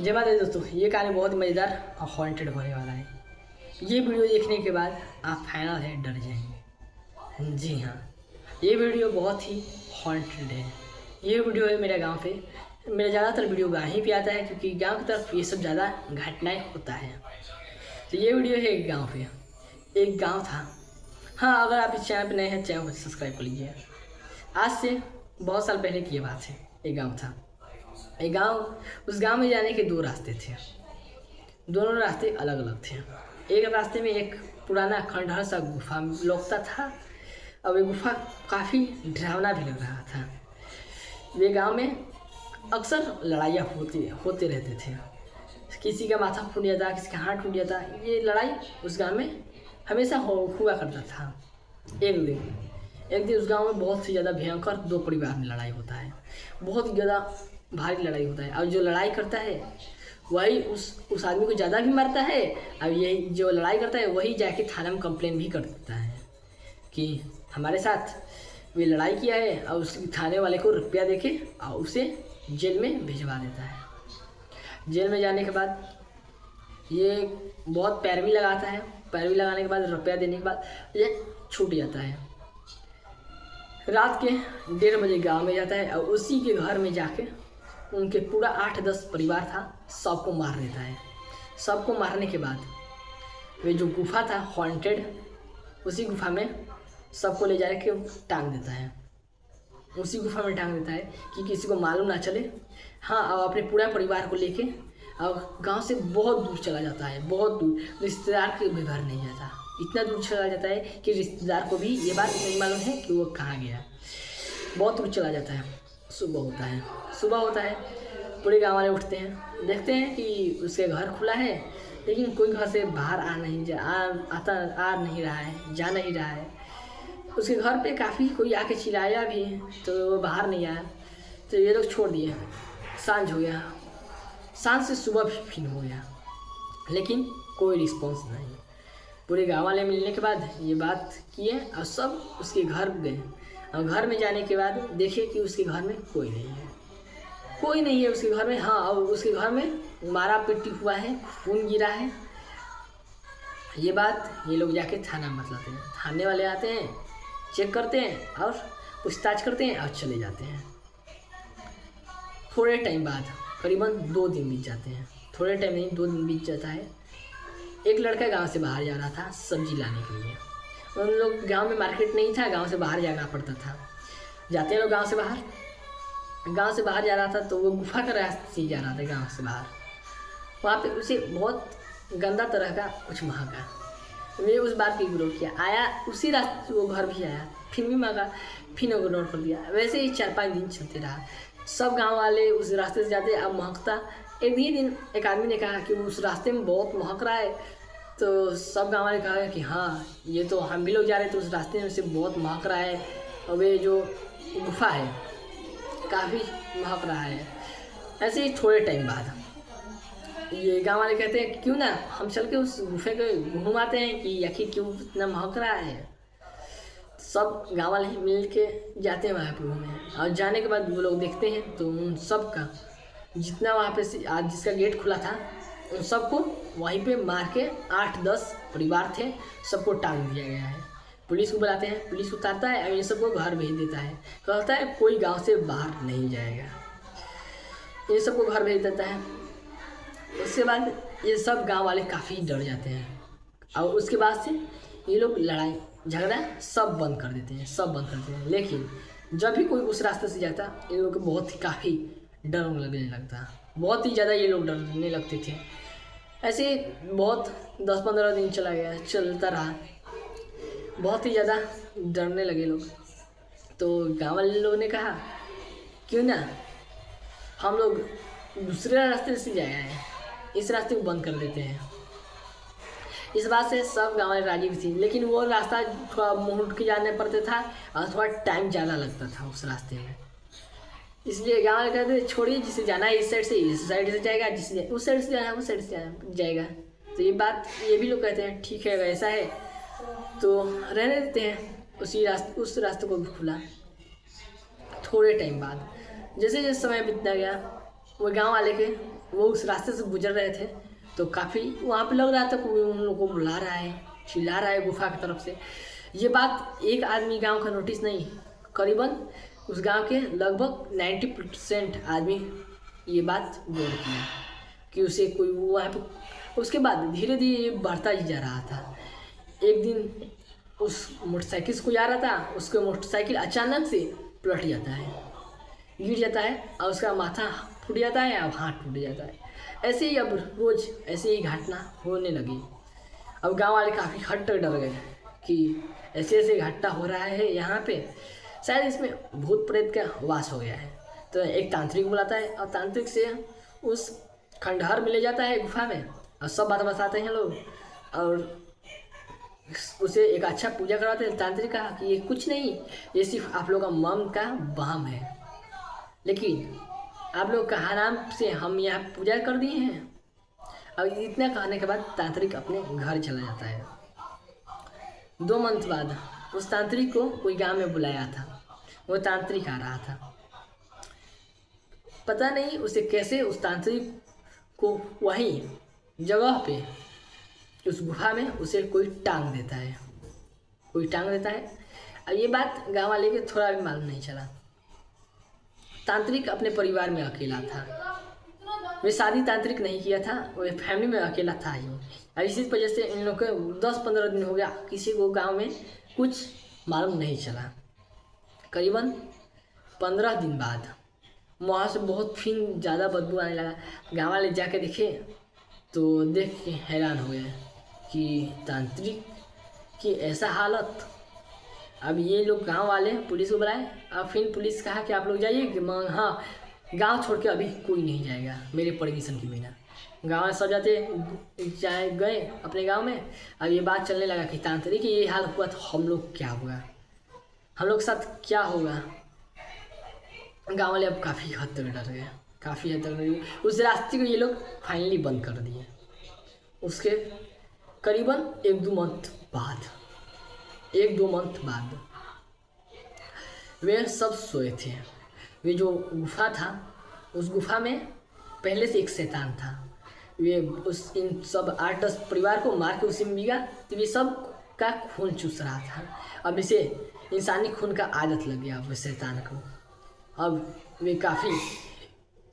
जय माता दी दोस्तों, ये कहानी बहुत मज़ेदार और हॉन्टेड होने वाला है। ये वीडियो देखने के बाद आप फाइनल है डर जाएंगे। जी हाँ, ये वीडियो बहुत ही हॉन्टेड है। ये वीडियो है मेरे गांव पे। मेरा ज़्यादातर वीडियो गाँव ही पे आता है क्योंकि गांव की तरफ ये सब ज़्यादा घटनाएं होता है। तो ये वीडियो है एक गाँव पे। एक गाँव था। हाँ, अगर आप इस चैनल पर नए हैं, चैनल को सब्सक्राइब कर लीजिए। आज से बहुत साल पहले की ये बात है। एक गाँव था। एक गांव, उस गांव में जाने के दो रास्ते थे। दोनों रास्ते अलग अलग थे। एक रास्ते में एक पुराना खंडहर सा गुफा लौकता था और ये गुफा काफ़ी डरावना भी लग रहा था। वे गांव में अक्सर लड़ाइयाँ होते रहते थे। किसी का माथा फूट जाता, किसी का हाथ टूट जाता। ये लड़ाई उस गांव में हमेशा हुआ करता था। एक दिन उस गांव में बहुत ही ज़्यादा भयंकर दो परिवार में लड़ाई होता है। बहुत ही ज़्यादा भारी लड़ाई होता है और जो लड़ाई करता है वही उस आदमी को ज़्यादा भी मारता है और यही जो लड़ाई करता है वही जाके थाना में कंप्लेन भी कर देता है कि हमारे साथ वे लड़ाई किया है, और उस थाने वाले को रुपया देके और उसे जेल में भिजवा देता है। जेल में जाने के बाद ये बहुत पैरवी लगाता है। पैरवी लगाने के बाद रुपया देने के बाद ये छूट जाता है। रात के 1:30 बजे गाँव में जाता है और उसी के घर में जाके उनके पूरा 8-10 परिवार था, सबको मार देता है। सबको मारने के बाद वे जो गुफा था हॉन्टेड, उसी गुफा में सबको ले जा के टांग देता है। उसी गुफा में टांग देता है कि किसी को मालूम ना चले। हाँ, और अपने पूरा परिवार को लेके और गांव से बहुत दूर चला जाता है। बहुत दूर, रिश्तेदार के भी घर नहीं जाता। इतना दूर चला जाता है कि रिश्तेदार को भी ये बात नहीं मालूम है कि वो कहाँ गया। बहुत दूर चला जाता है। सुबह होता है, पूरे गांव वाले उठते हैं, देखते हैं कि उसके घर खुला है लेकिन कोई घर से बाहर आ नहीं रहा है, जा नहीं रहा है। उसके घर पे काफ़ी कोई आके चिल्लाया भी तो वो बाहर नहीं आया। तो ये लोग छोड़ दिए। सांझ हो गया, सांझ से सुबह भी फिर हो गया लेकिन कोई रिस्पॉन्स नहीं। पूरे गांव वाले मिलने के बाद ये बात किए और सब उसके घर गए। और घर में जाने के बाद देखे कि उसके घर में कोई नहीं है उसके घर में। हाँ, और उसके घर में मारा पीटी हुआ है, खून गिरा है। ये बात ये लोग जाके थाना बतलाते हैं। थाने वाले आते हैं, चेक करते हैं और पूछताछ करते हैं और चले जाते हैं। थोड़े टाइम बाद करीबन 2 दिन बीत जाते हैं। थोड़े टाइम नहीं, 2 दिन बीत जाता है। एक लड़का गांव से बाहर जा रहा था सब्जी लाने के लिए। उन लोग गांव में मार्केट नहीं था, गांव से बाहर जाना पड़ता था। जाते हैं लोग गांव से बाहर जा रहा था तो वो गुफा का रास्ते से जा रहा था। गांव से बाहर वहाँ पे उसे बहुत गंदा तरह का कुछ महका। वे उस बात की विरोध किया, आया उसी रास्ते वो घर भी आया, फिर भी महका, फिर इग्नोर कर दिया। वैसे ही 4-5 दिन चलते रहा। सब गाँव वाले उस रास्ते से जाते, अब महकता। एक ही दिन एक आदमी ने कहा कि उस रास्ते में बहुत महक रहा है। तो सब गाँव वाले कहा कि हाँ, ये तो हम भी लोग जा रहे थे, उस रास्ते में से बहुत महक रहा है और वे जो गुफा है काफ़ी महक रहा है। ऐसे ही थोड़े टाइम बाद ये गाँव वाले कहते हैं कि क्यों ना हम चल के उस गुफे को घूम आते हैं कि आखिर क्यों इतना महक रहा है। सब गाँव वाले मिल के जाते हैं वहाँ पे घूमने। और जाने के बाद वो लोग देखते हैं तो उन सब का जितना वहाँ पे आज जिसका गेट खुला था उन सबको वहीं पे मार के 8-10 परिवार थे, सबको टांग दिया गया है। पुलिस को बुलाते हैं, पुलिस उतारता है और इन सबको घर भेज देता है। कहता है कोई गांव से बाहर नहीं जाएगा। इन सबको घर भेज देता है। उसके बाद ये सब गांव वाले काफ़ी डर जाते हैं और उसके बाद से ये लोग लड़ाई झगड़ा सब बंद कर देते हैं। लेकिन जब भी कोई उस रास्ते से जाता इन लोग को बहुत ही काफ़ी डर लगने लगता। बहुत ही ज़्यादा ये लोग डरने लगते थे। ऐसे बहुत 10-15 दिन चलता रहा। बहुत ही ज़्यादा डरने लगे लोग। तो गाँव वाले लोगों ने कहा क्यों ना हम लोग दूसरे रास्ते से जाए, इस रास्ते को बंद कर देते हैं। इस बात से सब गाँव वाले राजी भी थी, लेकिन वो रास्ता थोड़ा मुड़ के जाने पड़ता था और थोड़ा टाइम ज़्यादा लगता था उस रास्ते में। इसलिए गाँव वाले कहते छोड़िए, जिसे जाना है इस साइड से इस साइड से जाएगा, जिसे उस साइड से जाना है उस साइड से जाएगा। तो ये भी लोग कहते हैं ठीक है, अगर ऐसा है तो रहने देते हैं। उस रास्ते को भी खुला। थोड़े टाइम बाद जैसे जैसे समय बीतता गया वो गांव वाले के वो उस रास्ते से गुजर रहे थे तो काफ़ी वहाँ पे लग रहा था कोई उन लोगों को बुला रहा है, चिल्ला रहा है गुफा की तरफ से। ये बात एक आदमी गांव का नोटिस नहीं, करीबन उस गांव के लगभग 90% आदमी ये बात गौर किया कि उसे कोई वहाँ पे। उसके बाद धीरे धीरे ये बढ़ता ही जा रहा था। एक दिन उस मोटरसाइकिल से कोई आ रहा था, उसके मोटरसाइकिल अचानक से पलट जाता है, गिर जाता है और उसका माथा फूट जाता है और हाथ टूट जाता है। ऐसे ही अब रोज़ ऐसे ही घटना होने लगी। अब गांव वाले काफ़ी हट डर गए कि ऐसे ऐसे घटना हो रहा है यहाँ पे, शायद इसमें भूत प्रेत का वास हो गया है। तो एक तांत्रिक बुलाता है और तांत्रिक से उस खंडहर में ले जाता है गुफा में और सब बात बताते हैं लोग और उसे एक अच्छा पूजा करवाते हैं। तांत्रिक कहा कि ये कुछ नहीं, ये सिर्फ आप लोग का मन का वहम है, लेकिन आप लोग कहा नाम से हम यहाँ पूजा कर दिए हैं। अब इतना कहने के बाद तांत्रिक अपने घर चला जाता है। 2 मंथ बाद उस तांत्रिक को कोई गांव में बुलाया था। वो तांत्रिक आ रहा था, पता नहीं उसे कैसे उस तांत्रिक को वहीं जगह पे उस गुफा में उसे कोई टांग देता है। अब ये बात गांव वाले के थोड़ा भी मालूम नहीं चला। तांत्रिक अपने परिवार में अकेला था, वे शादी तांत्रिक नहीं किया था, वो फैमिली में अकेला था ही। अब इसी वजह से इन लोग को 10-15 दिन हो गया, किसी को गांव में कुछ मालूम नहीं चला। करीबन 15 दिन बाद वहाँ से बहुत फिर ज़्यादा बदबू आने लगा। गाँव वाले जाके देखे तो देख के हैरान हो गए कि तांत्रिक की ऐसा हालत। अब ये लोग गांव वाले पुलिस को बुलाए और फिर पुलिस कहा कि आप लोग जाइए कि हाँ, गांव छोड़ के अभी कोई नहीं जाएगा मेरे परमिशन के बिना। गाँव में सब जाते गए अपने गांव में। अब ये बात चलने लगा कि तांत्रिक ये हाल हुआ तो हम लोग क्या होगा, हम लोग के साथ क्या होगा। गाँव वाले अब काफ़ी हद तक डर गए, उस रास्ते को ये लोग फाइनली बंद कर दिए। उसके करीबन 1-2 मंथ बाद वे सब सोए थे। वे जो गुफा था, उस गुफा में पहले से एक शैतान था। वे इन सब 8-10 परिवार को मार के उसी में मिला तो वे सब का खून चूस रहा था। अब इसे इंसानी खून का आदत लग गया वो शैतान को। अब वे काफ़ी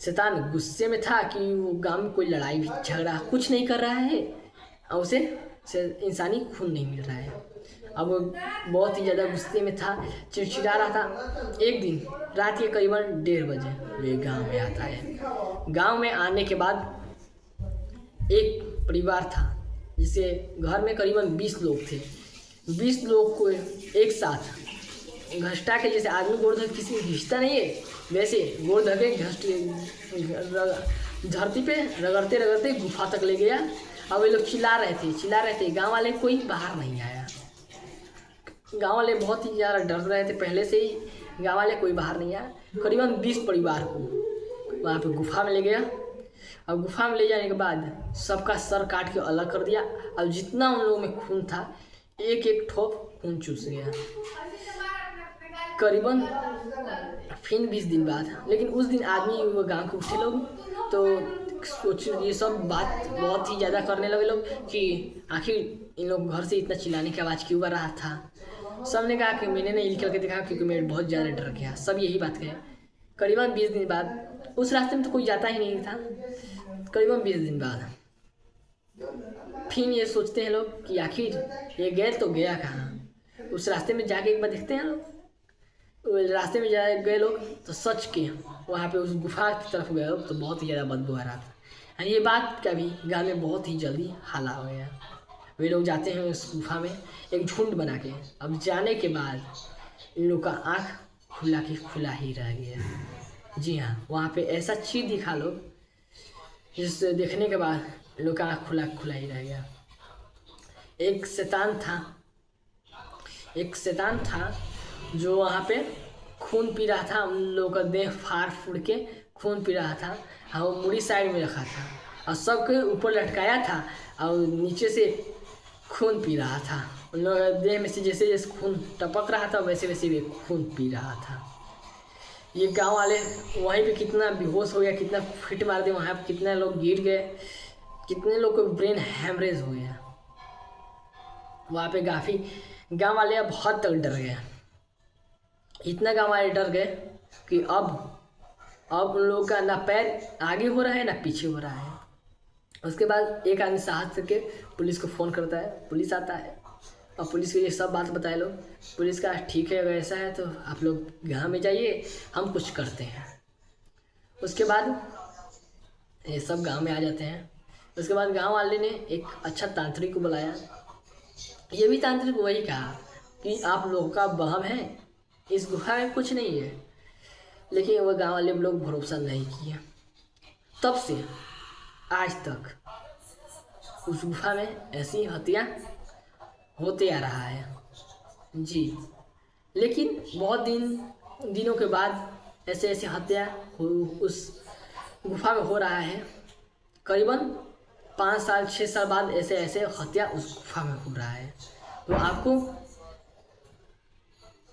शैतान गुस्से में था कि वो गांव में कोई लड़ाई भी झगड़ा कुछ नहीं कर रहा है और उसे इंसानी खून नहीं मिल रहा है। अब वो बहुत ही ज़्यादा गुस्से में था, चिड़चिड़ा रहा था। एक दिन रात के करीबन 1:30 बजे वे गांव में आता है। गांव में आने के बाद एक परिवार था जिसे घर में करीबन 20 लोग थे। 20 लोग को एक साथ घसटा के, जैसे आदमी गोड़ धो किसी को घिसता नहीं है, वैसे गोड़ धो के धरती पे रगड़ते गुफा तक ले गया। अब वे लोग चिल्ला रहे थे। गांव वाले कोई बाहर नहीं आया। गांव वाले बहुत ही ज़्यादा डर रहे थे पहले से ही। गांव वाले कोई बाहर नहीं आया। करीबन 20 परिवार को वहाँ पे गुफा में ले गया। अब गुफा में ले जाने के बाद सबका सर काट के अलग कर दिया। अब जितना उन लोगों में खून था, एक ठोप खून चूस गया। करीबन फिर 20 दिन बाद, लेकिन उस दिन आदमी वो गांव के उठे लोग तो सोच ये सब बात बहुत ही ज़्यादा करने लगे लोग कि आखिर इन लोग घर से इतना चिल्लाने की आवाज़ क्यों आ रहा था। सब ने कहा कि मैंने नहीं निकल के देखा क्योंकि मैं बहुत ज़्यादा डर गया। सब यही बात कहे। करीबन 20 दिन बाद, उस रास्ते में तो कोई जाता ही नहीं था। करीबन 20 दिन बाद फिर ये सोचते हैं लोग कि आखिर ये गए तो गया कहाँ। उस रास्ते में जाके एक बार देखते हैं लोग। रास्ते में गए लोग तो सच के वहाँ पे उस गुफा की तरफ गए लोग तो बहुत ही ज़्यादा बदबू आ रहा था। ये बात का भी गाँव में बहुत ही जल्दी हाला हो गया। वे लोग जाते हैं उस गुफा में एक झुंड बना के। अब जाने के बाद इन लोग का आँख खुला ही रह गया। जी हाँ, वहाँ पे ऐसा चीज़ दिखा लोग जिससे देखने के बाद इन लोग का आँख खुला ही रह गया। एक शैतान था जो वहाँ पे खून पी रहा था। उन लोगों का देह फाड़ फूड़ के खून पी रहा था और वो मुड़ी साइड में रखा था और सबके ऊपर लटकाया था और नीचे से खून पी रहा था। उन लोगों के देह में से जैसे खून टपक रहा था वैसे वे खून पी रहा था। ये गांव वाले वहीं पे कितना बेहोश हो गया, कितना फिट मार दिया, वहाँ पे कितने लोग गिर गए, कितने लोग को ब्रेन हैमरेज हो गया। वहाँ पे काफ़ी गांव वाले अब हद तक डर गए, इतना गांव वाले डर गए कि अब उन लोगों का ना पैर आगे हो रहा है ना पीछे हो रहा है। उसके बाद एक आदमी साहस करके पुलिस को फ़ोन करता है, पुलिस आता है और पुलिस को ये सब बात बताए लोग। पुलिस का ठीक है, अगर ऐसा है तो आप लोग गाँव में जाइए, हम कुछ करते हैं। उसके बाद ये सब गांव में आ जाते हैं। उसके बाद गांव वाले ने एक अच्छा तांत्रिक को बुलाया। ये भी तांत्रिक वही कहा कि आप लोगों का वहम है, इस गुफा में कुछ नहीं है। लेकिन वो गांव वाले लोग भरोसा नहीं किए। तब से आज तक उस गुफा में ऐसी हत्या होते आ रहा है जी। लेकिन बहुत दिनों के बाद ऐसे ऐसे हत्या उस गुफा में हो रहा है। करीबन 5 साल 6 साल बाद ऐसे ऐसे हत्या उस गुफा में हो रहा है। तो आपको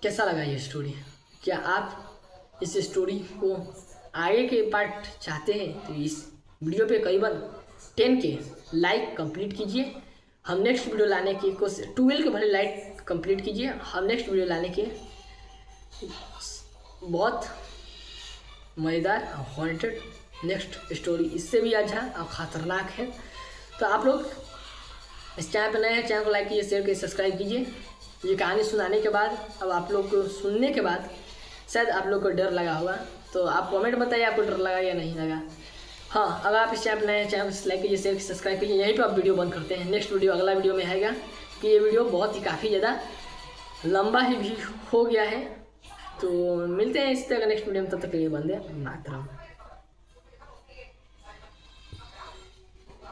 कैसा लगा ये स्टोरी? क्या आप इस स्टोरी को आगे के पार्ट चाहते हैं? तो इस वीडियो पे करीबन 10 के लाइक कंप्लीट कीजिए। हम नेक्स्ट वीडियो लाने की कोशिश 12 के भले लाइक कंप्लीट कीजिए। हम नेक्स्ट वीडियो लाने के बहुत मज़ेदार और हॉन्टेड नेक्स्ट स्टोरी इससे भी अच्छा और ख़तरनाक है। तो आप लोग इस चैनल पर नए हैं, चैनल को लाइक कीजिए, शेयर कीजिए, सब्सक्राइब कीजिए। ये कहानी सुनाने के बाद, अब आप लोग को सुनने के बाद शायद आप लोग को डर लगा होगा, तो आप कमेंट बताइए आपको डर लगा या नहीं लगा। हाँ, अगर आप इस चैनल पर नए हैं, चैनल को लाइक कीजिए, शेयर कीजिए, सब्सक्राइब कीजिए। यहीं पर आप वीडियो बंद करते हैं। नेक्स्ट वीडियो अगला वीडियो में आएगा कि ये वीडियो बहुत ही काफ़ी ज़्यादा लंबा ही भी हो गया है। तो मिलते हैं इस तरह नेक्स्ट वीडियो में, तब तक के लिए बंदे मातरम।